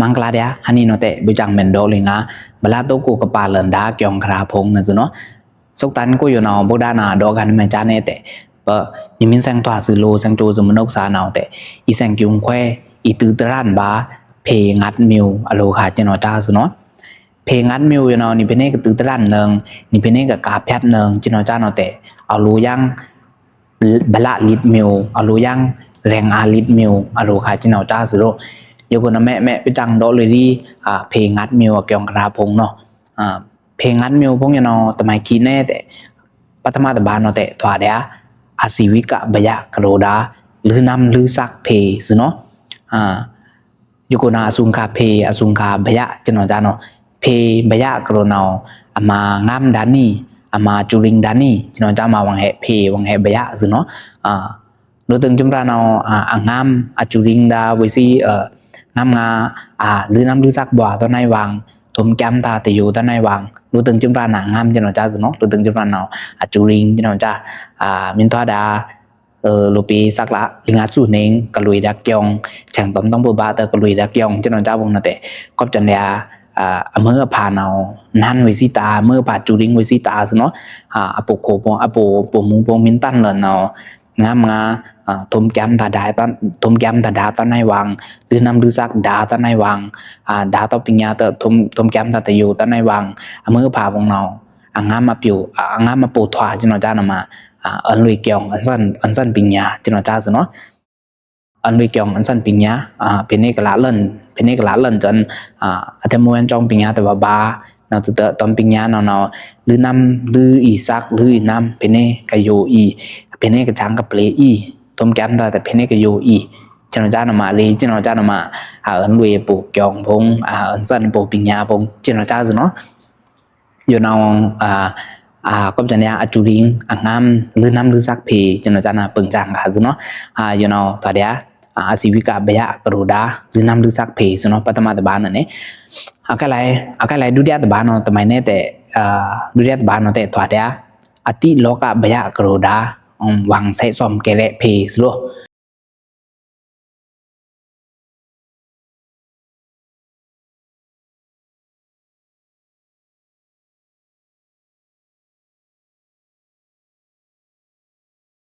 มังกลาเดียฮันนี่โนเตบิจังเมนโดลิงาเวลาโตกูกปาลันดาเกียงคราพงนั่นสิเนาะสุกตันกูอยู่นอบุดานาดอกันเมจานเนเตปะยิมินแสงตัวสิโลแสงโจสมนกสานาวเตอีแสงจุงแควอีตือตรันบาเพงัดมิวอโลคาเจนอจ้าสิเนาะเพงัดมิวอยู่นอนี่เป็นเนกตือตรันเนืองนี่เป็นเนกกาแพทเนืองเจนอจ้าเนาเตเอาลูยังบละลิดมิวเอาลูยังแรงอาลิดมิวอโลคาเจนอจ้าสิโลยกคนแม่ไปจังโดเลยดีเพลงงัดมิวเกี่ยวกับราพงเนาะเพลงงัดมิวพงยันเนาะทำไมคิดแน่แต่ปัตมาตบานเนาะแต่ถวายเดียอาศิวิกะบยะกระโดดาหรือนำหรือซักเพสิเนาะยกคนอาสุงคาเพอาสุงคาบยะจันเนาะจ้าเนาะเพบยะกระโดดเนาะอามางามดานี่อามาจุริงดานี่จันเนาะจ้ามาวังเหเพวังเหบยะสิเนาะโดยตึงจุมราเนาะงามอาจุริงดาไว้สิงามงาหรือน้ำหรือซักบ่อตอนในวังทมแก้มตาติอยู่ตอนในวังรู้ตึงจุมราหนังงามจันทร์จ้าสิเนาะรู้ตึงจุมราเนาะจุริงจันทร์จ้ามินทวดาลูปีสักละลิงาจูเนงกลุยดักยองแข่งต้มต้องบูบาเตกลุยดักยองจันทร์จ้าวงนั่นแต่ก็จันเดียเมื่อผ่านเอานั่นวิสิตาเมื่อผ่านจุริงวิสิตาสิเนาะอปุโคปงอปุปมุงปงมินตันเลยเนาะงามงาทมแก้มตาได้ตอนทมแก้มตาดาตอนในวังหรือน้ำหรือซักดาตอนในวังดาตอปิญญาเตทมแก้มตาตะอยู่ตอนในวังมือผ่าวงเนางามมาปิวงามมาปูถวาจินอจ้านมาอันลุยเกียงอันสั้นปิญญาจินอจ้าสิเนาะอันลุยเกียงอันสั้นปิญญาเป็นเอกลักษณ์เล่นจนอัตโมยันจองปิญญาแต่ว่าบาเนาะตัวตอมปิญญาเนาะหรือน้ำหรืออีซักหรืออีน้ำเป็นเอกโยอีเป็นเอกช้างกับเปลอีทมแก้มตาแต่เป็นเอกโยอีจินอจ้านมาลีจินอจ้านมาอันลุยปูเกียงพงอันสั้นปูปิญญาพงจินอจ้าสิเนาะอยู่นก็จะเนี่ยจุริงงามหรือน้ำหรือซักเพจนจะน่าเปิงจางกันสิเนาะอยู่เนาะตอนเดียอาศิวิกาบยะกระโดดาหรือน้ำหรือซักเพสิเนาะปัตมาตบานนั่นเองอะไรดูเดียตบานเนาะทำไมเนี่ยแต่ดูเดียตบานเนาะแต่ตอนเดียอติโลกาบยะกระโดดาวังใส่ซอมเกเรเพสิโล